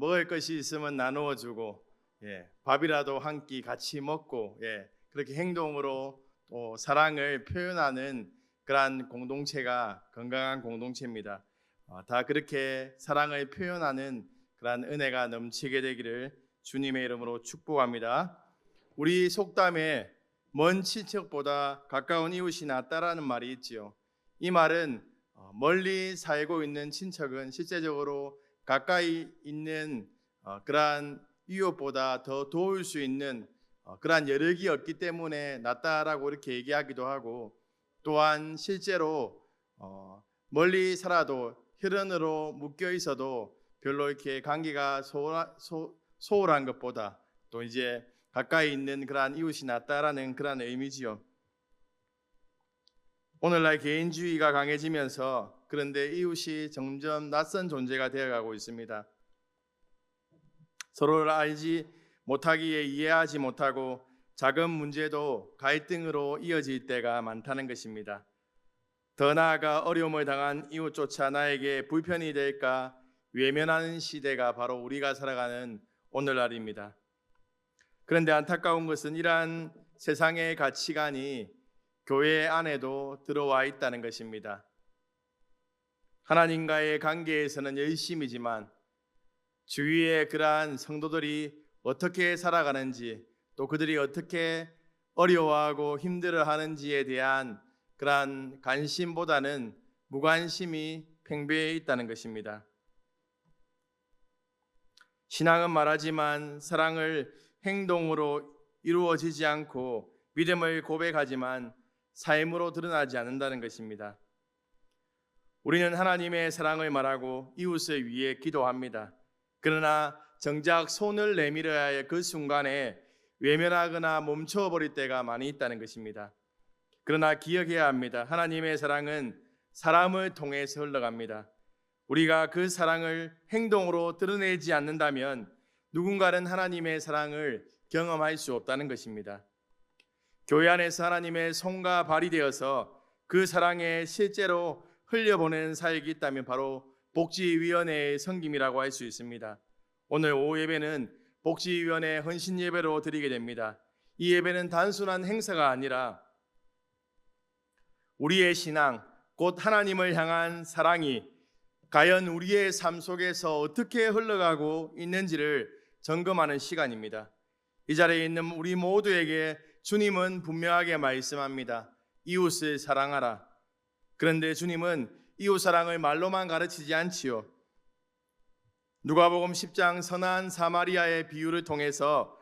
먹을 것이 있으면 나누어 주고, 밥이라도 한 끼 같이 먹고, 그렇게 행동으로 또 사랑을 표현하는 그러한 공동체가 건강한 공동체입니다. 다 그렇게 사랑을 표현하는 그러한 은혜가 넘치게 되기를 주님의 이름으로 축복합니다. 우리 속담에 먼 친척보다 가까운 이웃이 낫다라는 말이 있지요. 이 말은 멀리 살고 있는 친척은 실제적으로 가까이 있는 그러한 이웃보다 더 도울 수 있는 그러한 여력이 없기 때문에 낫다라고 이렇게 얘기하기도 하고, 또한 실제로 멀리 살아도 혈연으로 묶여 있어도 별로 이렇게 관계가 소홀한 것보다 또 이제 가까이 있는 그러한 이웃이 낫다라는 그러한 의미지요. 오늘날 개인주의가 강해지면서 그런데 이웃이 점점 낯선 존재가 되어가고 있습니다. 서로를 알지 못하기에 이해하지 못하고 작은 문제도 갈등으로 이어질 때가 많다는 것입니다. 더 나아가 어려움을 당한 이웃조차 나에게 불편이 될까 외면하는 시대가 바로 우리가 살아가는 오늘날입니다. 그런데 안타까운 것은 이러한 세상의 가치관이 교회 안에도 들어와 있다는 것입니다. 하나님과의 관계에서는 열심이지만 주위의 그러한 성도들이 어떻게 살아가는지, 또 그들이 어떻게 어려워하고 힘들어하는지에 대한 그러한 관심보다는 무관심이 팽배해 있다는 것입니다. 신앙은 말하지만 사랑을 행동으로 이루어지지 않고 믿음을 고백하지만 삶으로 드러나지 않는다는 것입니다. 우리는 하나님의 사랑을 말하고 이웃을 위해 기도합니다. 그러나 정작 손을 내밀어야 할 그 순간에 외면하거나 멈춰버릴 때가 많이 있다는 것입니다. 그러나 기억해야 합니다. 하나님의 사랑은 사람을 통해서 흘러갑니다. 우리가 그 사랑을 행동으로 드러내지 않는다면 누군가는 하나님의 사랑을 경험할 수 없다는 것입니다. 교회 안에서 하나님의 손과 발이 되어서 그 사랑에 실제로 흘려보내는 사역이 있다면 바로 복지위원회의 섬김이라고 할 수 있습니다. 오늘 오후 예배는 복지위원회 헌신 예배로 드리게 됩니다. 이 예배는 단순한 행사가 아니라 우리의 신앙, 곧 하나님을 향한 사랑이 과연 우리의 삶 속에서 어떻게 흘러가고 있는지를 점검하는 시간입니다. 이 자리에 있는 우리 모두에게 주님은 분명하게 말씀합니다. 이웃을 사랑하라. 그런데 주님은 이웃 사랑을 말로만 가르치지 않지요. 누가복음 10장 선한 사마리아의 비유를 통해서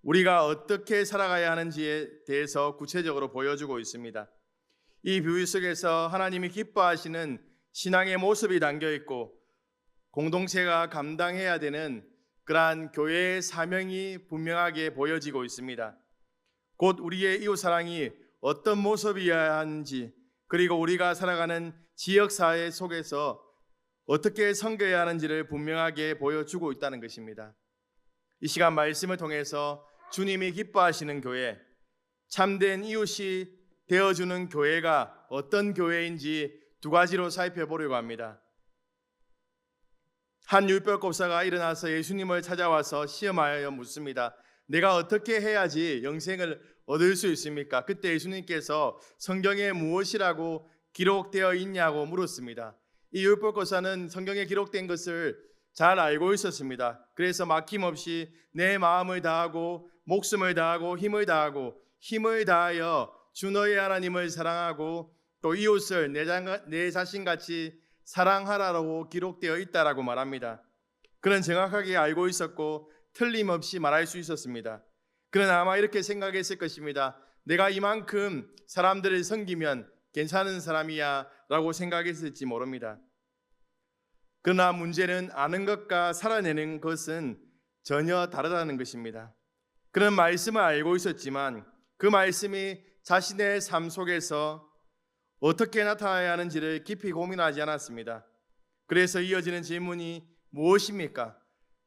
우리가 어떻게 살아가야 하는지에 대해서 구체적으로 보여주고 있습니다. 이 비유 속에서 하나님이 기뻐하시는 신앙의 모습이 담겨 있고 공동체가 감당해야 되는 그러한 교회의 사명이 분명하게 보여지고 있습니다. 곧 우리의 이웃 사랑이 어떤 모습이어야 하는지, 그리고 우리가 살아가는 지역사회 속에서 어떻게 섬겨야 하는지를 분명하게 보여주고 있다는 것입니다. 이 시간 말씀을 통해서 주님이 기뻐하시는 교회, 참된 이웃이 되어주는 교회가 어떤 교회인지 두 가지로 살펴보려고 합니다. 한 율법법사가 일어나서 예수님을 찾아와서 시험하여 묻습니다. 내가 어떻게 해야지 영생을 얻을 수 있습니까? 그때 예수님께서 성경에 무엇이라고 기록되어 있냐고 물었습니다. 이 율법법사는 성경에 기록된 것을 잘 알고 있었습니다. 그래서 막힘없이 내 마음을 다하고 목숨을 다하고 힘을 다하여 주 너의 하나님을 사랑하고 또 이웃을 내 자신같이 사랑하라고 기록되어 있다라고 말합니다. 그는 정확하게 알고 있었고 틀림없이 말할 수 있었습니다. 그는 아마 이렇게 생각했을 것입니다. 내가 이만큼 사람들을 섬기면 괜찮은 사람이야 라고 생각했을지 모릅니다. 그러나 문제는 아는 것과 살아내는 것은 전혀 다르다는 것입니다. 그는 말씀을 알고 있었지만 그 말씀이 자신의 삶 속에서 어떻게 나타나야 하는지를 깊이 고민하지 않았습니다. 그래서 이어지는 질문이 무엇입니까?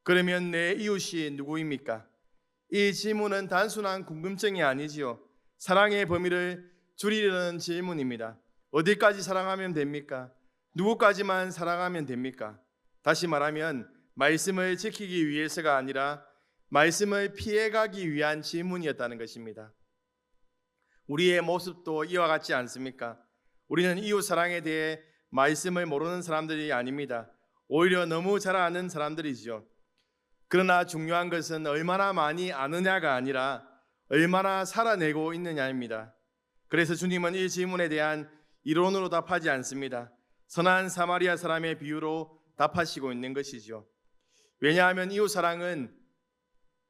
그러면 내 이웃이 누구입니까? 이 질문은 단순한 궁금증이 아니지요. 사랑의 범위를 줄이려는 질문입니다. 어디까지 사랑하면 됩니까? 누구까지만 사랑하면 됩니까? 다시 말하면 말씀을 지키기 위해서가 아니라 말씀을 피해가기 위한 질문이었다는 것입니다. 우리의 모습도 이와 같지 않습니까? 우리는 이웃 사랑에 대해 말씀을 모르는 사람들이 아닙니다. 오히려 너무 잘 아는 사람들이죠. 그러나 중요한 것은 얼마나 많이 아느냐가 아니라 얼마나 살아내고 있느냐입니다. 그래서 주님은 이 질문에 대한 이론으로 답하지 않습니다. 선한 사마리아 사람의 비유로 답하시고 있는 것이죠. 왜냐하면 이웃 사랑은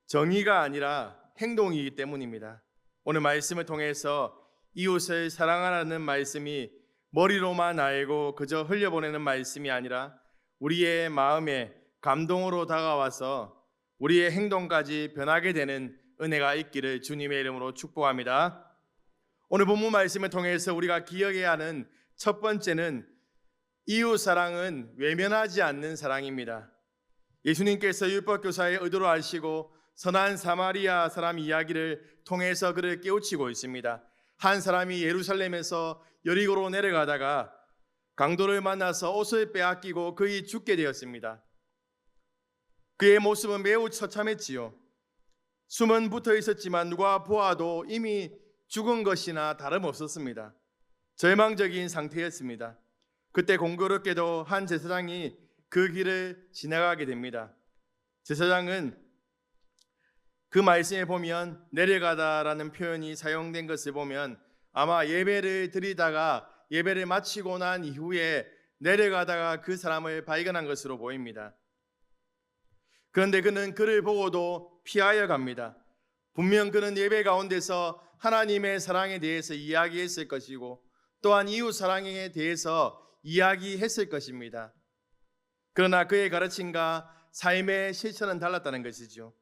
정의가 아니라 행동이기 때문입니다. 오늘 말씀을 통해서 이웃을 사랑하라는 말씀이 머리로만 알고 그저 흘려보내는 말씀이 아니라 우리의 마음에 감동으로 다가와서 우리의 행동까지 변하게 되는 은혜가 있기를 주님의 이름으로 축복합니다. 오늘 본문 말씀을 통해서 우리가 기억해야 하는 첫 번째는 이웃 사랑은 외면하지 않는 사랑입니다. 예수님께서 율법교사의 의도로 아시고 선한 사마리아 사람 이야기를 통해서 그를 깨우치고 있습니다. 한 사람이 예루살렘에서 여리고로 내려가다가 강도를 만나서 옷을 빼앗기고 그이 죽게 되었습니다. 그의 모습은 매우 처참했지요. 숨은 붙어 있었지만 누가 보아도 이미 죽은 것이나 다름없었습니다. 절망적인 상태였습니다. 그때 공교롭게도 한 제사장이 그 길을 지나가게 됩니다. 제사장은 그 말씀에 보면 내려가다라는 표현이 사용된 것을 보면 아마 예배를 드리다가 예배를 마치고 난 이후에 내려가다가 그 사람을 발견한 것으로 보입니다. 그런데 그는 그를 보고도 피하여 갑니다. 분명 그는 예배 가운데서 하나님의 사랑에 대해서 이야기했을 것이고 또한 이웃 사랑에 대해서 이야기했을 것입니다. 그러나 그의 가르침과 삶의 실천은 달랐다는 것이죠.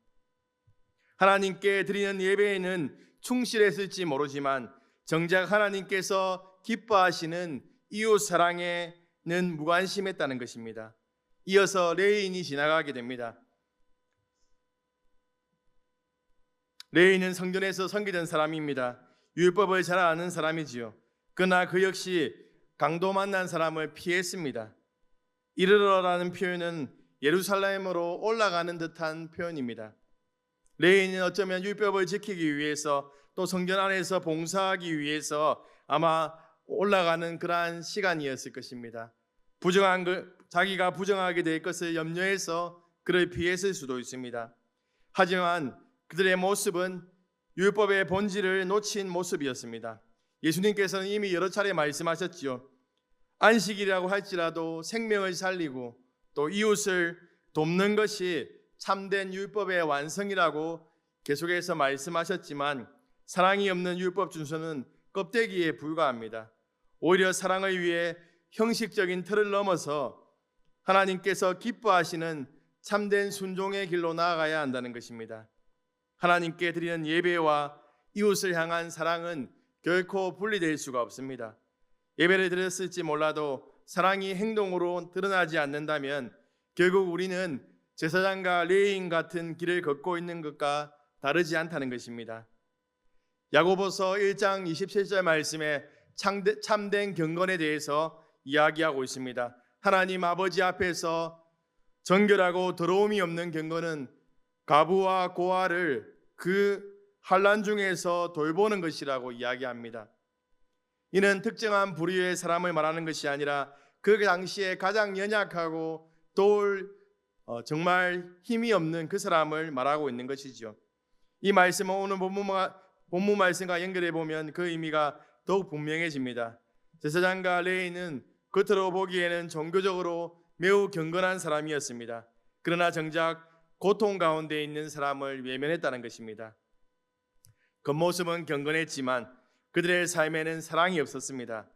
하나님께 드리는 예배에는 충실했을지 모르지만 정작 하나님께서 기뻐하시는 이웃 사랑에는 무관심했다는 것입니다. 이어서 레위인이 지나가게 됩니다. 레위인은 성전에서 섬기던 사람입니다. 율법을 잘 아는 사람이지요. 그러나 그 역시 강도 만난 사람을 피했습니다. 이르러라는 표현은 예루살렘으로 올라가는 듯한 표현입니다. 레위인은 어쩌면 율법을 지키기 위해서 또 성전 안에서 봉사하기 위해서 아마 올라가는 그러한 시간이었을 것입니다. 자기가 부정하게 될 것을 염려해서 그를 피했을 수도 있습니다. 하지만 그들의 모습은 율법의 본질을 놓친 모습이었습니다. 예수님께서는 이미 여러 차례 말씀하셨지요. 안식이라고 할지라도 생명을 살리고 또 이웃을 돕는 것이 참된 율법의 완성이라고 계속해서 말씀하셨지만 사랑이 없는 율법 준수는 껍데기에 불과합니다. 오히려 사랑을 위해 형식적인 틀을 넘어서 하나님께서 기뻐하시는 참된 순종의 길로 나아가야 한다는 것입니다. 하나님께 드리는 예배와 이웃을 향한 사랑은 결코 분리될 수가 없습니다. 예배를 드렸을지 몰라도 사랑이 행동으로 드러나지 않는다면 결국 우리는 제사장과 레위인 같은 길을 걷고 있는 것과 다르지 않다는 것입니다. 야고보서 1장 27절 말씀에 참된 경건에 대해서 이야기하고 있습니다. 하나님 아버지 앞에서 정결하고 더러움이 없는 경건은 과부와 고아를 그 환난 중에서 돌보는 것이라고 이야기합니다. 이는 특정한 부류의 사람을 말하는 것이 아니라 그 당시에 가장 연약하고 정말 힘이 없는 그 사람을 말하고 있는 것이죠. 이 말씀은 오늘 본문 말씀과 연결해 보면 그 의미가 더욱 분명해집니다. 제사장과 레위인은 겉으로 보기에는 종교적으로 매우 경건한 사람이었습니다. 그러나 정작 고통 가운데 있는 사람을 외면했다는 것입니다. 겉모습은 경건했지만 그들의 삶에는 사랑이 없었습니다.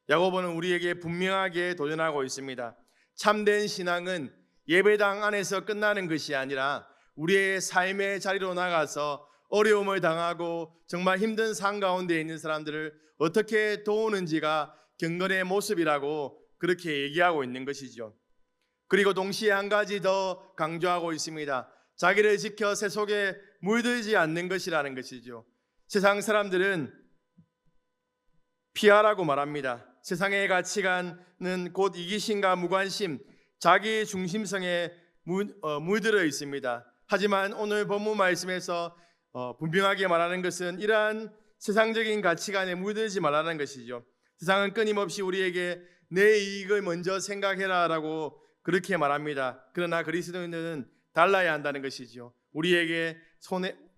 야고보는 우리에게 분명하게 도전하고 있습니다. 참된 신앙은 예배당 안에서 끝나는 것이 아니라 우리의 삶의 자리로 나가서 어려움을 당하고 정말 힘든 삶 가운데 있는 사람들을 어떻게 도우는지가 경건의 모습이라고 그렇게 얘기하고 있는 것이죠. 그리고 동시에 한 가지 더 강조하고 있습니다. 자기를 지켜 새 속에 물들지 않는 것이라는 것이죠. 세상 사람들은 피하라고 말합니다. 세상의 가치관은 곧 이기심과 무관심, 자기 중심성에 물들어 있습니다. 하지만 오늘 본문 말씀에서 분명하게 말하는 것은 이러한 세상적인 가치관에 물들지 말라는 것이죠. 세상은 끊임없이 우리에게 내 이익을 먼저 생각해라라고 그렇게 말합니다. 그러나 그리스도인들은 달라야 한다는 것이죠. 우리에게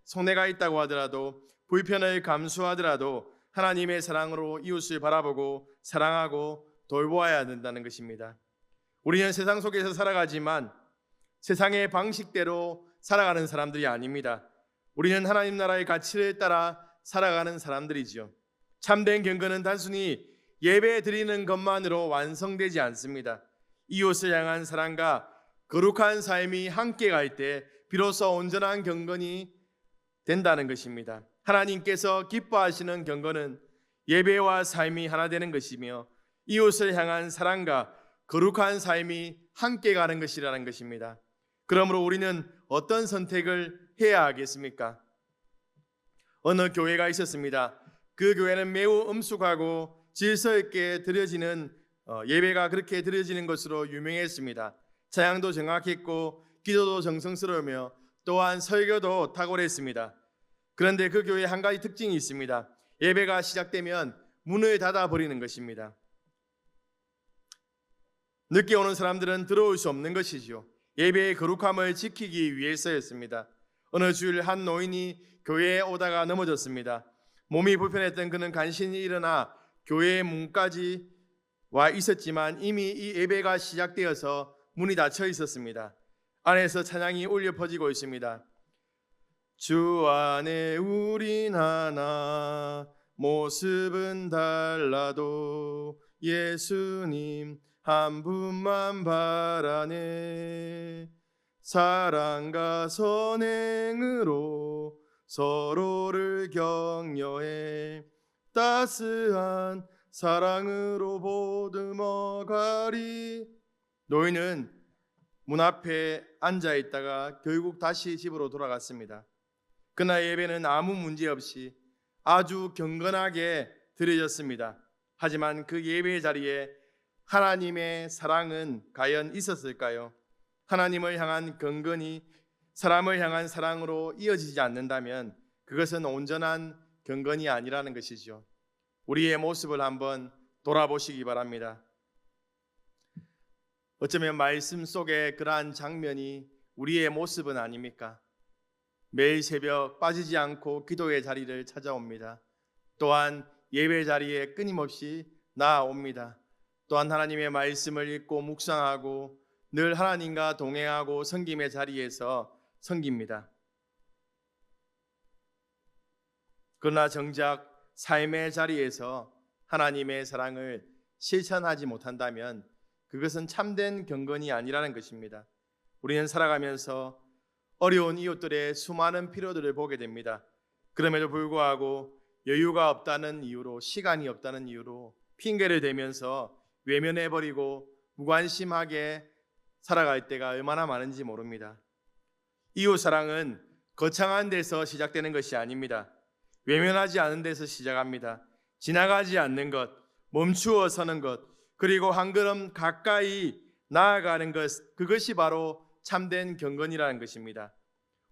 손해가 있다고 하더라도, 불편을 감수하더라도 하나님의 사랑으로 이웃을 바라보고 사랑하고 돌보아야 된다는 것입니다. 우리는 세상 속에서 살아가지만 세상의 방식대로 살아가는 사람들이 아닙니다. 우리는 하나님 나라의 가치를 따라 살아가는 사람들이지요. 참된 경건은 단순히 예배 드리는 것만으로 완성되지 않습니다. 이웃을 향한 사랑과 거룩한 삶이 함께 갈 때 비로소 온전한 경건이 된다는 것입니다. 하나님께서 기뻐하시는 경건은 예배와 삶이 하나 되는 것이며 이웃을 향한 사랑과 거룩한 삶이 함께 가는 것이라는 것입니다. 그러므로 우리는 어떤 선택을 해야 하겠습니까? 어느 교회가 있었습니다. 그 교회는 매우 엄숙하고 질서 있게 드려지는 예배가 그렇게 드려지는 것으로 유명했습니다. 찬양도 정확했고 기도도 정성스러우며 또한 설교도 탁월했습니다. 그런데 그 교회에 한 가지 특징이 있습니다. 예배가 시작되면 문을 닫아버리는 것입니다. 늦게 오는 사람들은 들어올 수 없는 것이죠. 예배의 거룩함을 지키기 위해서였습니다. 어느 주일 한 노인이 교회에 오다가 넘어졌습니다. 몸이 불편했던 그는 간신히 일어나 교회의 문까지 와 있었지만 이미 이 예배가 시작되어서 문이 닫혀 있었습니다. 안에서 찬양이 울려 퍼지고 있습니다. 주 안에 우린 하나, 모습은 달라도 예수님 한 분만 바라네. 사랑과 선행으로 서로를 격려해 따스한 사랑으로 보듬어 가리. 노인은 문 앞에 앉아 있다가 결국 다시 집으로 돌아갔습니다. 그날 예배는 아무 문제 없이 아주 경건하게 드려졌습니다. 하지만 그 예배 자리에 하나님의 사랑은 과연 있었을까요? 하나님을 향한 경건이 사람을 향한 사랑으로 이어지지 않는다면 그것은 온전한 경건이 아니라는 것이죠. 우리의 모습을 한번 돌아보시기 바랍니다. 어쩌면 말씀 속에 그러한 장면이 우리의 모습은 아닙니까? 매일 새벽 빠지지 않고 기도의 자리를 찾아옵니다. 또한 예배 자리에 끊임없이 나아옵니다. 또한 하나님의 말씀을 읽고 묵상하고 늘 하나님과 동행하고 섬김의 자리에서 섬깁니다. 그러나 정작 삶의 자리에서 하나님의 사랑을 실천하지 못한다면 그것은 참된 경건이 아니라는 것입니다. 우리는 살아가면서 어려운 이웃들의 수많은 필요들을 보게 됩니다. 그럼에도 불구하고 여유가 없다는 이유로, 시간이 없다는 이유로 핑계를 대면서 외면해버리고 무관심하게 살아갈 때가 얼마나 많은지 모릅니다. 이웃 사랑은 거창한 데서 시작되는 것이 아닙니다. 외면하지 않은 데서 시작합니다. 지나가지 않는 것, 멈추어 서는 것, 그리고 한 걸음 가까이 나아가는 것, 그것이 바로 참된 경건이라는 것입니다.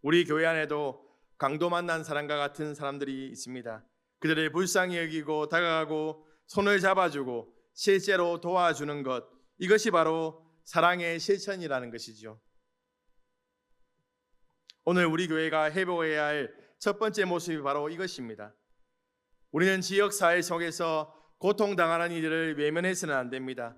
우리 교회 안에도 강도 만난 사람과 같은 사람들이 있습니다. 그들을 불쌍히 여기고 다가가고 손을 잡아주고 실제로 도와주는 것, 이것이 바로 사랑의 실천이라는 것이죠. 오늘 우리 교회가 회복해야 할 첫 번째 모습이 바로 이것입니다. 우리는 지역사회 속에서 고통당하는 이들을 외면해서는 안 됩니다.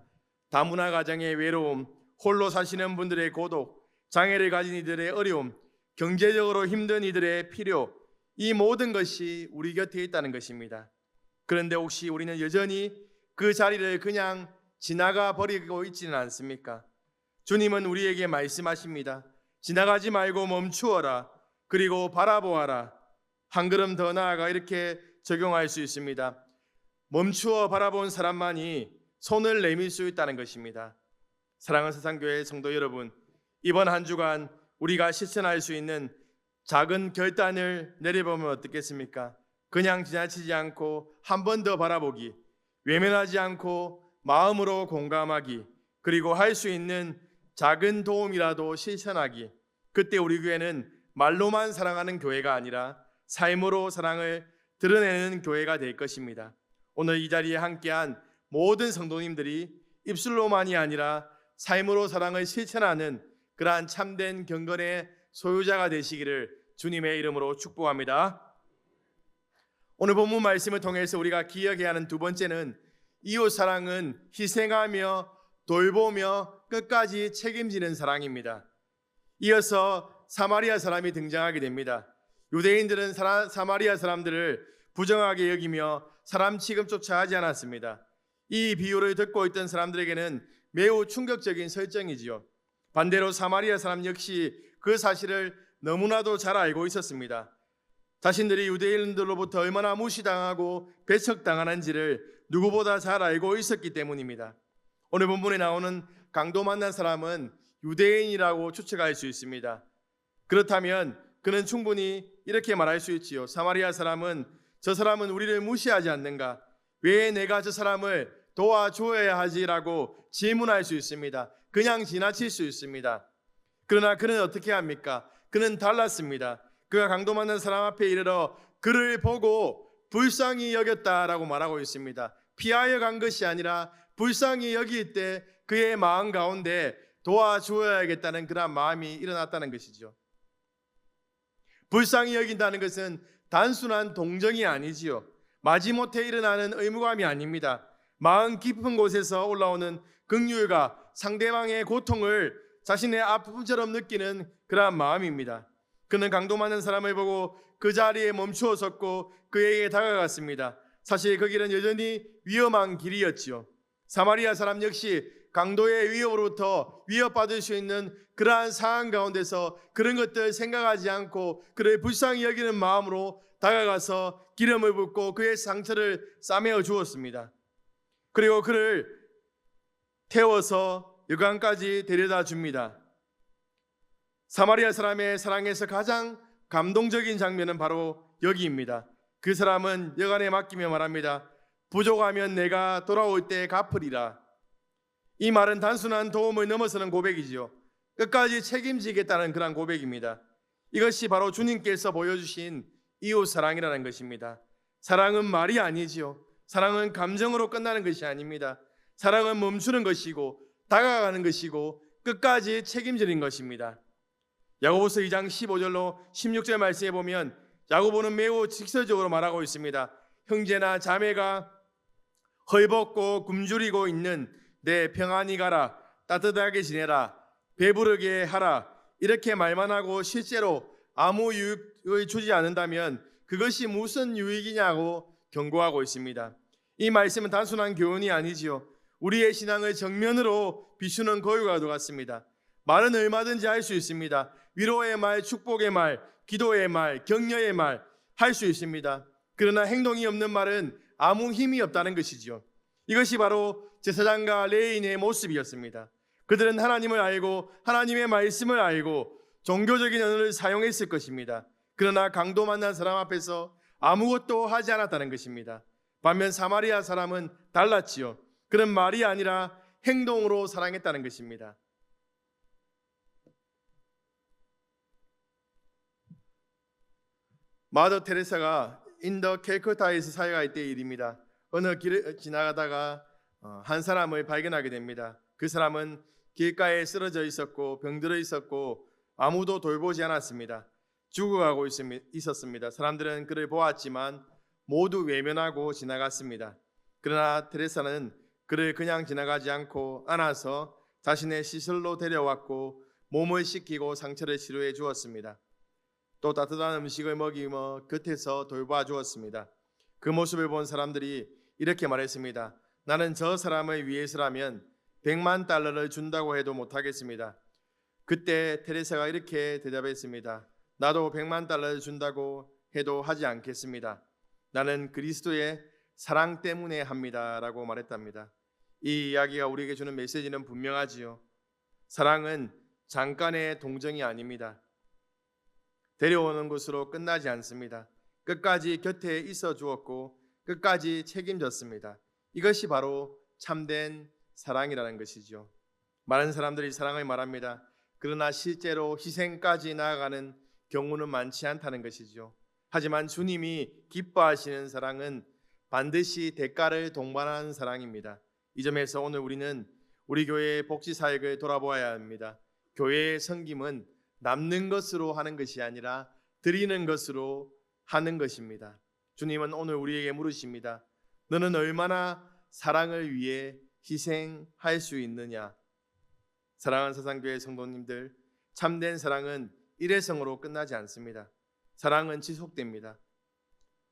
다문화 가정의 외로움, 홀로 사시는 분들의 고독, 장애를 가진 이들의 어려움, 경제적으로 힘든 이들의 필요, 이 모든 것이 우리 곁에 있다는 것입니다. 그런데 혹시 우리는 여전히 그 자리를 그냥 지나가 버리고 있지는 않습니까? 주님은 우리에게 말씀하십니다. 지나가지 말고 멈추어라. 그리고 바라보아라. 한 걸음 더 나아가 이렇게 적용할 수 있습니다. 멈추어 바라본 사람만이 손을 내밀 수 있다는 것입니다. 사랑하는 세상교회 성도 여러분, 이번 한 주간 우리가 실천할 수 있는 작은 결단을 내려보면 어떻겠습니까? 그냥 지나치지 않고 한 번 더 바라보기, 외면하지 않고 마음으로 공감하기, 그리고 할 수 있는 작은 도움이라도 실천하기. 그때 우리 교회는 말로만 사랑하는 교회가 아니라 삶으로 사랑을 드러내는 교회가 될 것입니다. 오늘 이 자리에 함께한 모든 성도님들이 입술로만이 아니라 삶으로 사랑을 실천하는 그러한 참된 경건의 소유자가 되시기를 주님의 이름으로 축복합니다. 오늘 본문 말씀을 통해서 우리가 기억해야 하는 두 번째는 이웃 사랑은 희생하며 돌보며 끝까지 책임지는 사랑입니다. 이어서 사마리아 사람이 등장하게 됩니다. 유대인들은 사마리아 사람들을 부정하게 여기며 사람 취급조차 하지 않았습니다. 이 비유를 듣고 있던 사람들에게는 매우 충격적인 설정이지요. 반대로 사마리아 사람 역시 그 사실을 너무나도 잘 알고 있었습니다. 자신들이 유대인들로부터 얼마나 무시당하고 배척당하는지를 누구보다 잘 알고 있었기 때문입니다. 오늘 본문에 나오는 강도 만난 사람은 유대인이라고 추측할 수 있습니다. 그렇다면 그는 충분히 이렇게 말할 수 있지요. 사마리아 사람은 저 사람은 우리를 무시하지 않는가? 왜 내가 저 사람을 도와줘야 하지라고 질문할 수 있습니다. 그냥 지나칠 수 있습니다. 그러나 그는 어떻게 합니까? 그는 달랐습니다. 그가 강도 만난 사람 앞에 이르러 그를 보고 불쌍히 여겼다라고 말하고 있습니다. 피하여 간 것이 아니라 불쌍히 여길 때 그의 마음 가운데 도와주어야겠다는 그런 마음이 일어났다는 것이죠. 불쌍히 여긴다는 것은 단순한 동정이 아니지요. 마지못해 일어나는 의무감이 아닙니다. 마음 깊은 곳에서 올라오는 긍휼과 상대방의 고통을 자신의 아픔처럼 느끼는 그러한 마음입니다. 그는 강도 많은 사람을 보고 그 자리에 멈추어 섰고 그에게 다가갔습니다. 사실 그 길은 여전히 위험한 길이었지요. 사마리아 사람 역시 강도의 위협으로부터 위협받을 수 있는 그러한 상황 가운데서 그런 것들 생각하지 않고 그를 불쌍히 여기는 마음으로 다가가서 기름을 붓고 그의 상처를 싸매어 주었습니다. 그리고 그를 태워서 여관까지 데려다 줍니다. 사마리아 사람의 사랑에서 가장 감동적인 장면은 바로 여기입니다. 그 사람은 여관에 맡기며 말합니다. 부족하면 내가 돌아올 때 갚으리라. 이 말은 단순한 도움을 넘어서는 고백이지요. 끝까지 책임지겠다는 그런 고백입니다. 이것이 바로 주님께서 보여주신 이웃 사랑이라는 것입니다. 사랑은 말이 아니지요. 사랑은 감정으로 끝나는 것이 아닙니다. 사랑은 멈추는 것이고 다가가는 것이고 끝까지 책임지는 것입니다. 야고보서 2장 15절로 16절 말씀에 보면 야고보는 매우 직설적으로 말하고 있습니다. 형제나 자매가 헐벗고 굶주리고 있는 내 평안히 가라, 따뜻하게 지내라, 배부르게 하라, 이렇게 말만 하고 실제로 아무 유익을 주지 않는다면 그것이 무슨 유익이냐고 경고하고 있습니다. 이 말씀은 단순한 교훈이 아니지요. 우리의 신앙을 정면으로 비추는 거유와도 같습니다. 말은 얼마든지 할 수 있습니다. 위로의 말, 축복의 말, 기도의 말, 격려의 말 할 수 있습니다. 그러나 행동이 없는 말은 아무 힘이 없다는 것이지요. 이것이 바로 제사장과 레위인의 모습이었습니다. 그들은 하나님을 알고 하나님의 말씀을 알고 종교적인 언어를 사용했을 것입니다. 그러나 강도 만난 사람 앞에서 아무것도 하지 않았다는 것입니다. 반면 사마리아 사람은 달랐지요. 그런 말이 아니라 행동으로 사랑했다는 것입니다. 마더 테레사가 인더 캘커타에서 사역할 때의 일입니다. 어느 길을 지나가다가 한 사람을 발견하게 됩니다. 그 사람은 길가에 쓰러져 있었고 병들어 있었고 아무도 돌보지 않았습니다. 죽어가고 있었습니다. 사람들은 그를 보았지만 모두 외면하고 지나갔습니다. 그러나 테레사는 그를 그냥 지나가지 않고 안아서 자신의 시설로 데려왔고 몸을 씻기고 상처를 치료해 주었습니다. 또 따뜻한 음식을 먹이며 곁에서 돌봐주었습니다. 그 모습을 본 사람들이 이렇게 말했습니다. 나는 저 사람을 위해서라면 100만 달러를 준다고 해도 못하겠습니다. 그때 테레사가 이렇게 대답했습니다. 나도 100만 달러를 준다고 해도 하지 않겠습니다. 나는 그리스도의 사랑 때문에 합니다 라고 말했답니다. 이 이야기가 우리에게 주는 메시지는 분명하지요. 사랑은 잠깐의 동정이 아닙니다. 데려오는 것으로 끝나지 않습니다. 끝까지 곁에 있어 주었고 끝까지 책임졌습니다. 이것이 바로 참된 사랑이라는 것이죠. 많은 사람들이 사랑을 말합니다. 그러나 실제로 희생까지 나아가는 경우는 많지 않다는 것이죠. 하지만 주님이 기뻐하시는 사랑은 반드시 대가를 동반하는 사랑입니다. 이 점에서 오늘 우리는 우리 교회의 복지 사역을 돌아보아야 합니다. 교회의 섬김은 남는 것으로 하는 것이 아니라 드리는 것으로 하는 것입니다. 주님은 오늘 우리에게 물으십니다. 너는 얼마나 사랑을 위해 희생할 수 있느냐? 사랑하는 사상교회 성도님들, 참된 사랑은 일회성으로 끝나지 않습니다. 사랑은 지속됩니다.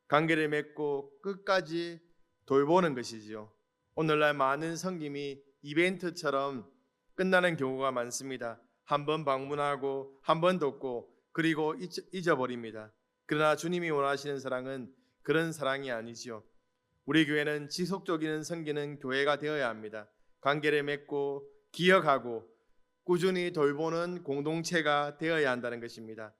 관계를 맺고 끝까지 돌보는 것이지요. 오늘날 많은 섬김이 이벤트처럼 끝나는 경우가 많습니다. 한 번 방문하고 한 번 돕고 그리고 잊어버립니다. 그러나 주님이 원하시는 사랑은 그런 사랑이 아니지요. 우리 교회는 지속적인 섬기는 교회가 되어야 합니다. 관계를 맺고 기억하고 꾸준히 돌보는 공동체가 되어야 한다는 것입니다.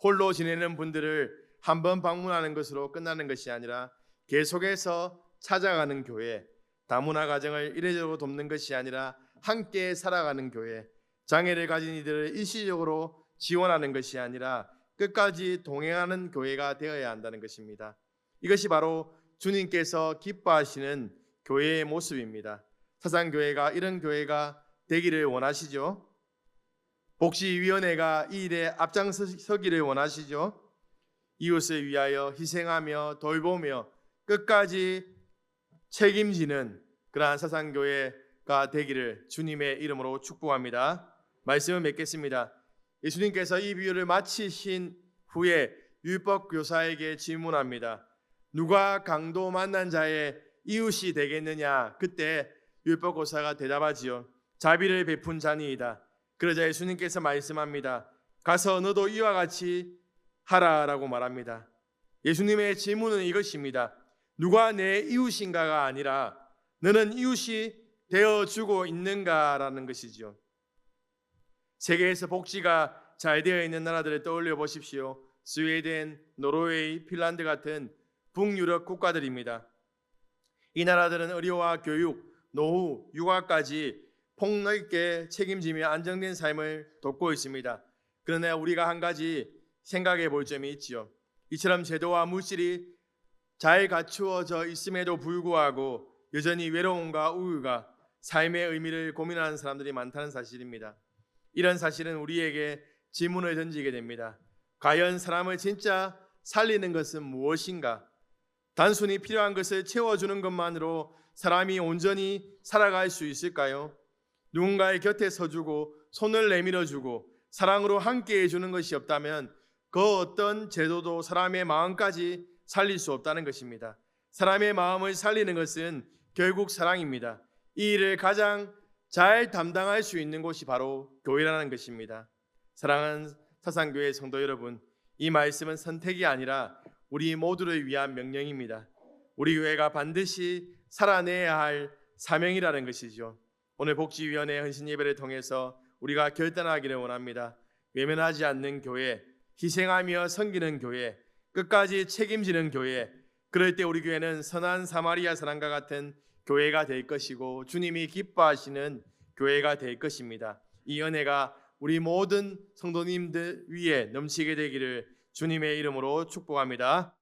홀로 지내는 분들을 한 번 방문하는 것으로 끝나는 것이 아니라 계속해서 찾아가는 교회, 다문화 가정을 이례적으로 돕는 것이 아니라 함께 살아가는 교회, 장애를 가진 이들을 일시적으로 지원하는 것이 아니라 끝까지 동행하는 교회가 되어야 한다는 것입니다. 이것이 바로 주님께서 기뻐하시는 교회의 모습입니다. 사상교회가 이런 교회가 되기를 원하시죠? 복지위원회가 이 일에 앞장서기를 원하시죠? 이웃을 위하여 희생하며 돌보며 끝까지 책임지는 그러한 사상교회가 되기를 주님의 이름으로 축복합니다. 말씀을 맺겠습니다. 예수님께서 이 비유를 마치신 후에 율법교사에게 질문합니다. 누가 강도 만난 자의 이웃이 되겠느냐? 그때 율법교사가 대답하지요. 자비를 베푼 자니이다. 그러자 예수님께서 말씀합니다. 가서 너도 이와 같이 하라라고 말합니다. 예수님의 질문은 이것입니다. 누가 내 이웃인가가 아니라 너는 이웃이 되어주고 있는가라는 것이죠. 세계에서 복지가 잘 되어 있는 나라들을 떠올려 보십시오. 스웨덴, 노르웨이, 핀란드 같은 북유럽 국가들입니다. 이 나라들은 의료와 교육, 노후, 육아까지 폭넓게 책임지며 안정된 삶을 돕고 있습니다. 그러나 우리가 한 가지 생각해 볼 점이 있지요. 이처럼 제도와 물질이 잘 갖추어져 있음에도 불구하고 여전히 외로움과 우울과 삶의 의미를 고민하는 사람들이 많다는 사실입니다. 이런 사실은 우리에게 질문을 던지게 됩니다. 과연 사람을 진짜 살리는 것은 무엇인가? 단순히 필요한 것을 채워주는 것만으로 사람이 온전히 살아갈 수 있을까요? 누군가의 곁에 서주고 손을 내밀어주고 사랑으로 함께 해주는 것이 없다면 그 어떤 제도도 사람의 마음까지 살릴 수 없다는 것입니다. 사람의 마음을 살리는 것은 결국 사랑입니다. 이 일을 가장 잘 담당할 수 있는 곳이 바로 교회라는 것입니다. 사랑하는 사상교회 성도 여러분, 이 말씀은 선택이 아니라 우리 모두를 위한 명령입니다. 우리 교회가 반드시 살아내야 할 사명이라는 것이죠. 오늘 복지위원회 헌신 예배를 통해서 우리가 결단하기를 원합니다. 외면하지 않는 교회, 희생하며 섬기는 교회, 끝까지 책임지는 교회, 그럴 때 우리 교회는 선한 사마리아 사람과 같은 교회가 될 것이고 주님이 기뻐하시는 교회가 될 것입니다. 이 은혜가 우리 모든 성도님들 위에 넘치게 되기를 주님의 이름으로 축복합니다.